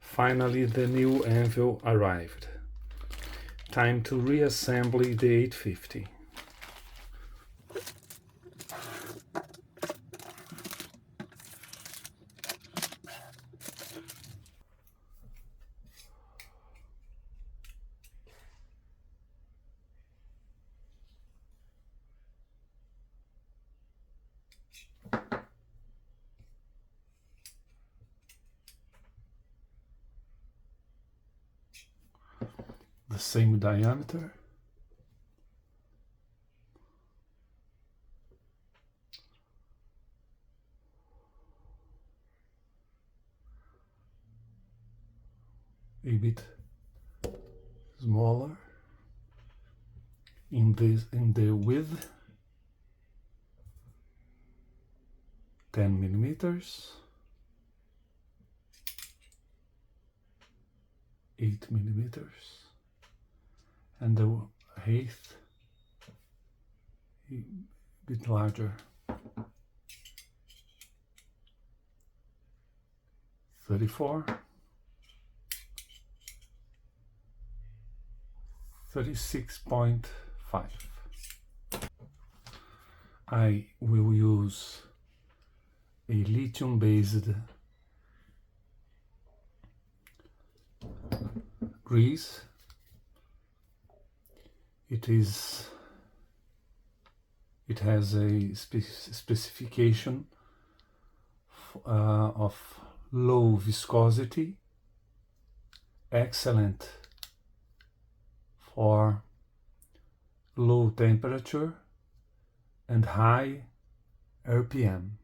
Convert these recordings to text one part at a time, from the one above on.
Finally, the new anvil arrived. Time to reassemble the 850. The same diameter. A bit smaller in the width, 10 millimeters, 8 millimeters, and the height a bit larger, 34, 36.5. I will use a lithium-based grease. It has a specification of low viscosity, excellent for low temperature and high RPM.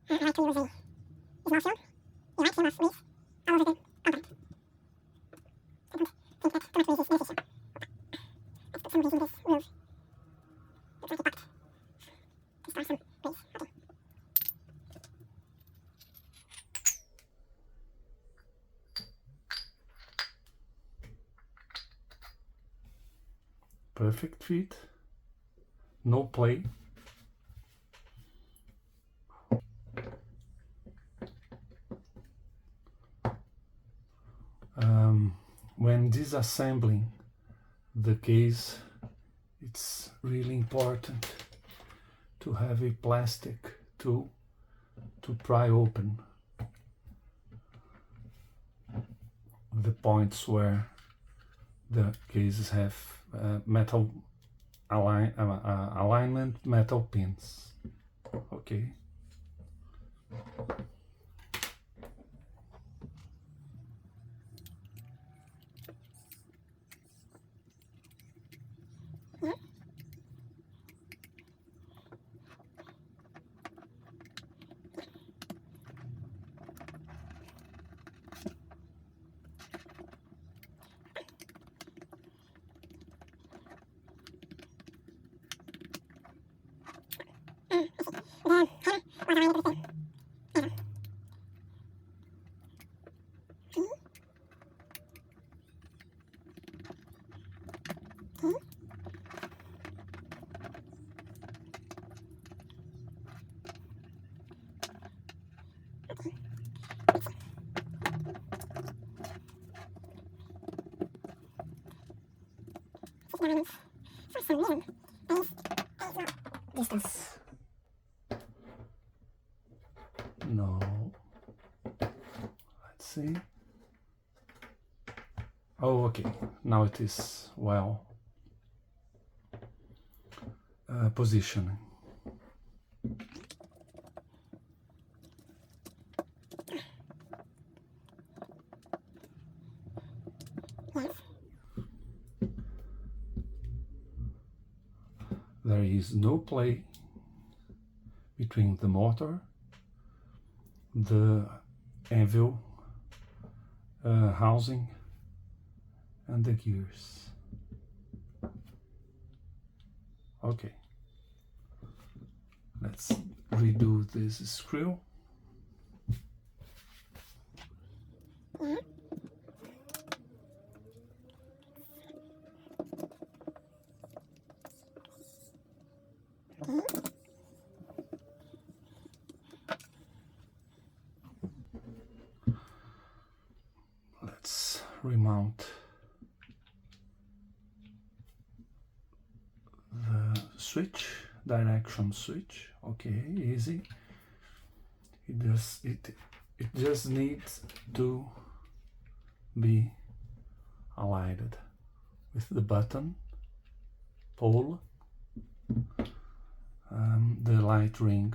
I like to use a small stone. You might see us leave all over the compound. I don't think that too much grease is necessary. Let's put some grease in this groove. Looks like a bucket. To store some grease. Okay. Perfect fit, no play. When disassembling the case, it's really important to have a plastic tool to pry open the points where the cases have metal alignment metal pins. Okay. For some reason, distance. No. Let's see. Oh, okay. Now it is well positioning. There is no play between the motor, the anvil housing, and the gears. Okay, let's redo this screw. Let's remount the switch, direction switch. Okay, easy. It just needs to be aligned with the button, pole, the light ring.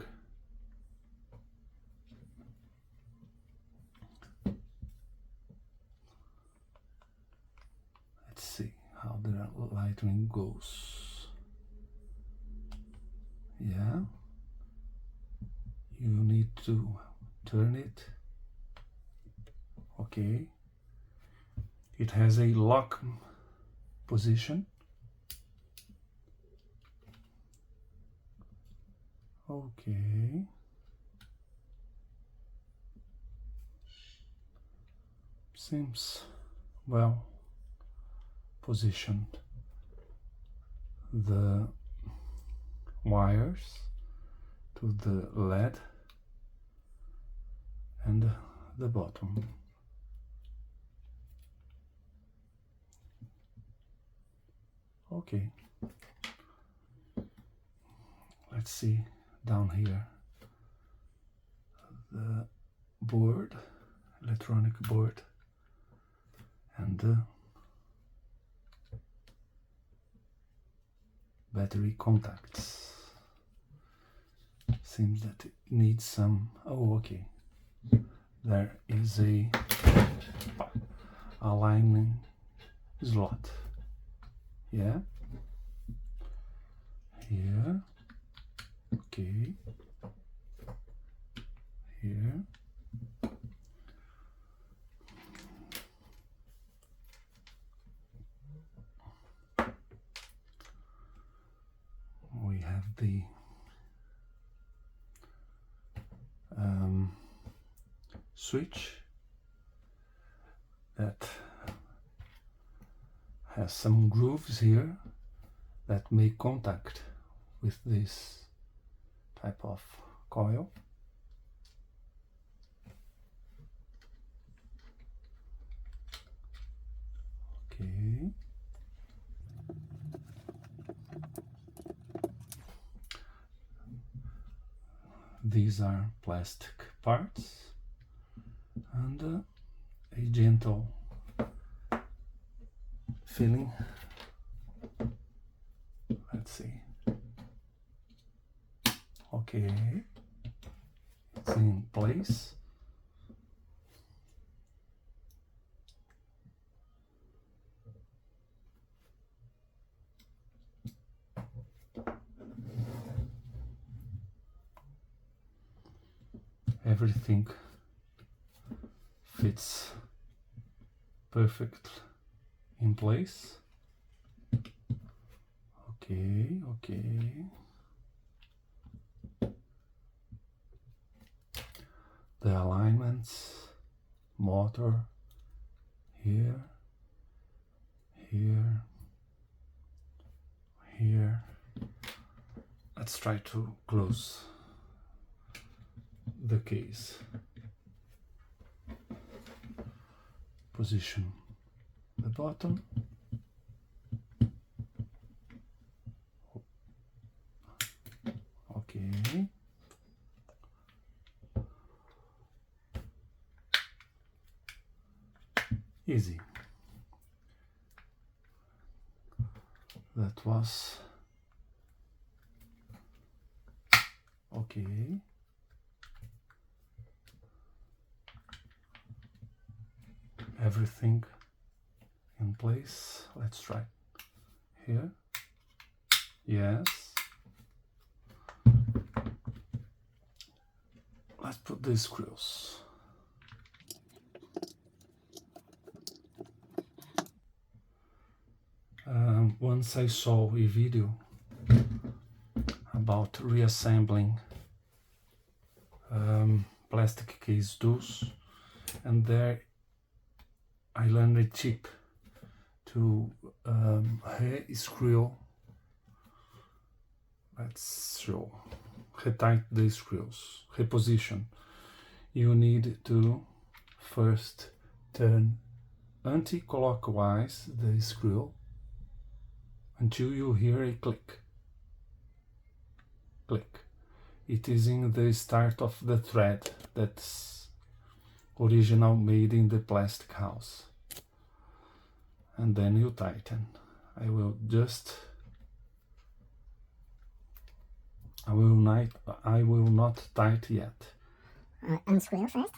Let's see how the light ring goes. Yeah, you need to turn it. Okay, it has a lock position. Okay, seems well positioned. The wires to the LED and the bottom. Okay, let's see down here the board, electronic board, and the battery contacts. Seems that it needs some. Oh, okay, there is a aligning slot. Yeah, here, okay, here, we have the switch that has some grooves here that make contact with this type of coil. Okay. These are plastic parts and a gentle filling. Let's see. Okay, it's in place. Everything fits perfect in place. Okay, okay. The alignments, motor, here, here, here. Let's try to close the case. Position the bottom. Okay. Easy. That was okay. Everything in place. Let's try here. Yes. Let's put the screws. Once I saw a video about reassembling plastic case tools, and there I learned a tip to re-screw. Let's show. Retight the screws. Reposition. You need to first turn anti-clockwise the screw until you hear a click. Click. It is in the start of the thread that's original made in the plastic house. And then you tighten. I will not tight yet. Unscrew first.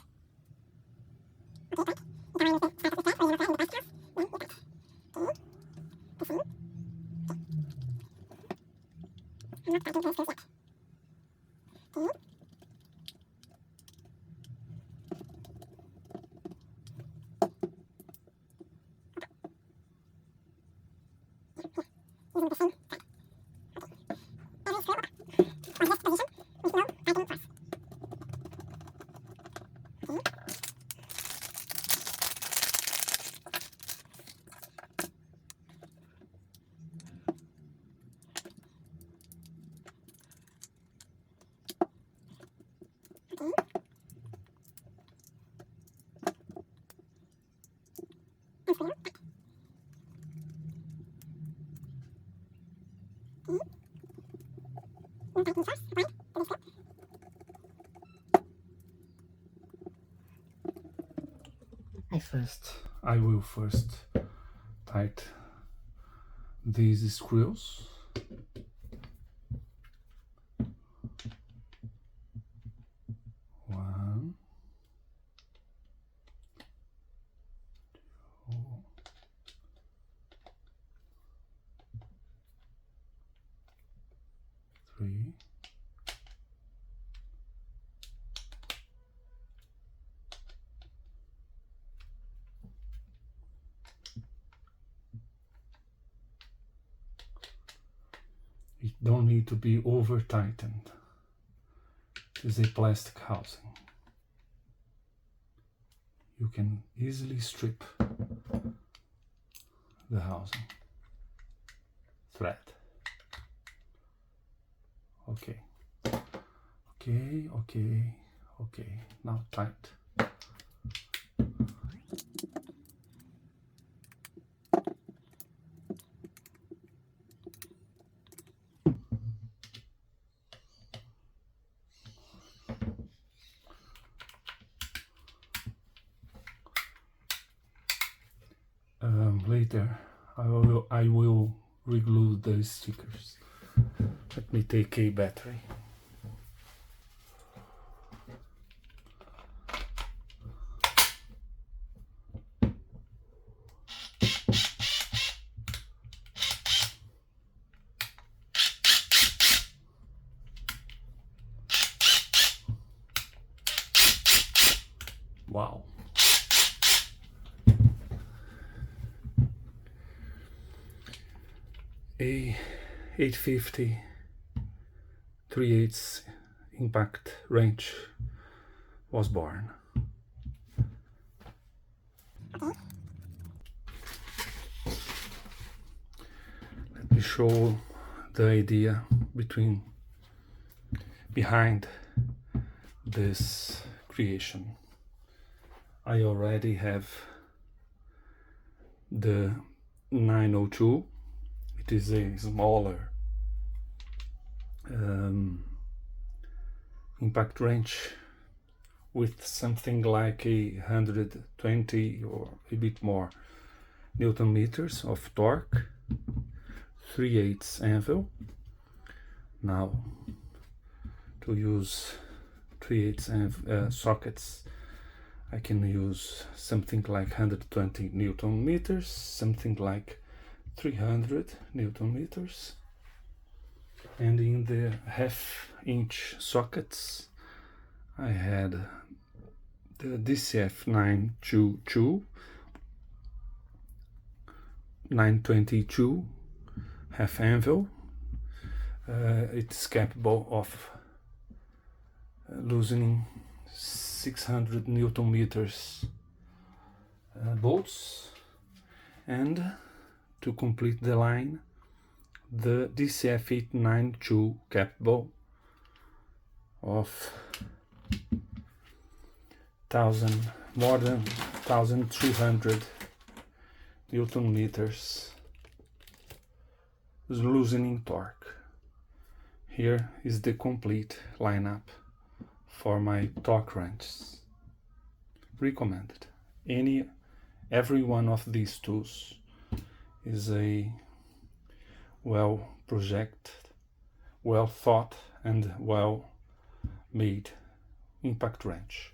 I will first tighten these screws. One, two, three, it don't need to be over tightened. It is a plastic housing. You can easily strip the housing thread. Okay. Now tight. Later I will reglue the stickers. Let me take a battery. Wow. A 850 3/8 impact wrench was born. Let me show the idea behind this creation. I already have the 902. It is a smaller impact wrench with something like 120 or a bit more Newton meters of torque, 3/8 anvil. Now, to use 3/8 sockets, I can use something like 120 Newton meters, something like 300 Newton meters, and in the 1/2-inch sockets I had the DCF902 922 half anvil, it's capable of loosening 600 Newton meters bolts, and to complete the line, the DCF892 capable of more than 1300 Newton meters loosening torque. Here is the complete lineup for my torque wrenches. Recommended. Every one of these tools is a well projected, well thought and well made impact wrench.